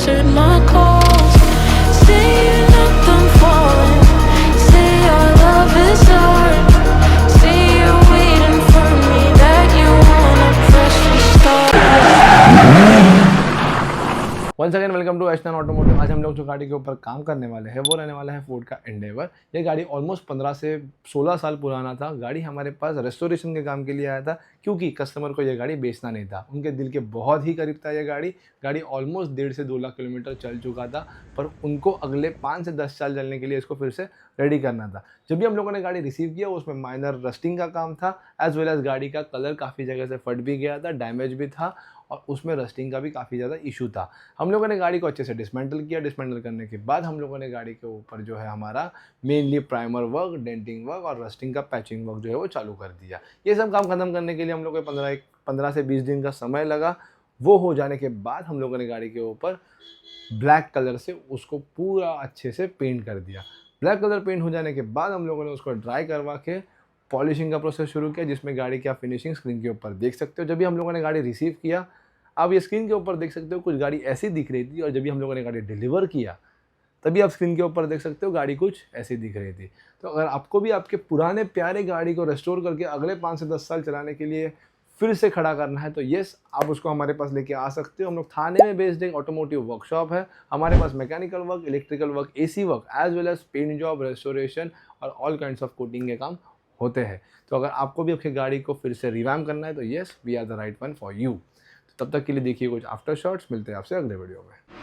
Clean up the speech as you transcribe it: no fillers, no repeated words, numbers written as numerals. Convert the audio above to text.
answered my calls. Saying that I'm falling. Say our love is hard. Say you're waiting for me. That you wanna press restart. Once again welcome to Eshnan automotive. आज हम लोग जो गाड़ी के ऊपर काम करने वाले हैं वो रहने वाला है फोर्ड का एंडेवर। ये गाड़ी ऑलमोस्ट 15 से 16 साल पुराना था। गाड़ी हमारे पास रेस्टोरेशन के काम के लिए आया था क्योंकि कस्टमर को ये गाड़ी बेचना नहीं था। उनके दिल के बहुत ही करीब था ये गाड़ी ऑलमोस्ट 1.5 से 2 लाख किलोमीटर चल चुका था, पर उनको अगले 5 से 10 साल चलने के लिए इसको फिर से रेडी करना था। जब भी हम लोगों ने गाड़ी रिसीव किया उसमें माइनर रस्टिंग का काम था, एज वेल एज गाड़ी का कलर काफ़ी जगह से फट भी गया था, डैमेज भी था और उसमें रस्टिंग का भी काफ़ी ज़्यादा इशू था। हम लोगों ने गाड़ी को अच्छे से डिसमेंटल किया। डिसमेंटल करने के बाद हम लोगों ने गाड़ी के ऊपर जो है हमारा mainly primer work, denting work और रस्टिंग का पैचिंग वर्क जो है वो चालू कर दिया। ये सब काम खत्म करने के लिए हम लोग को 15 से 20 दिन का समय लगा। वो हो जाने के बाद हम लोगों ने गाड़ी के ऊपर ब्लैक कलर से उसको पूरा अच्छे से पेंट कर दिया। ब्लैक कलर पेंट हो जाने के बाद हम लोगों ने उसको ड्राई करवा के पॉलिशिंग का प्रोसेस शुरू किया, जिसमें गाड़ी की आप फिनिशिंग स्क्रीन के ऊपर देख सकते हो। जब भी हम लोगों ने गाड़ी रिसीव किया, आप ये स्क्रीन के ऊपर देख सकते हो कुछ गाड़ी ऐसी दिख रही थी, और जब भी हम लोगों ने गाड़ी डिलीवर किया तभी आप स्क्रीन के ऊपर देख सकते हो गाड़ी कुछ ऐसी दिख रही थी। तो अगर आपको भी आपके पुराने प्यारे गाड़ी को रेस्टोर करके अगले 5 से 10 साल चलाने के लिए फिर से खड़ा करना है तो येस, आप उसको हमारे पास लेके आ सकते हो। हम लोग थाने में बेस्ड एक ऑटोमोटिव वर्कशॉप है। हमारे पास mechanical work, electrical work, AC work as well as paint job, restoration और ऑल काइंड्स ऑफ कोटिंग के काम होते हैं। तो अगर आपको भी आपकी गाड़ी को फिर से रिवैम्प करना है तो yes, we are the right one for you. तब तक के लिए देखिए कुछ आफ्टर शॉट्स। मिलते हैं आपसे अगले वीडियो में।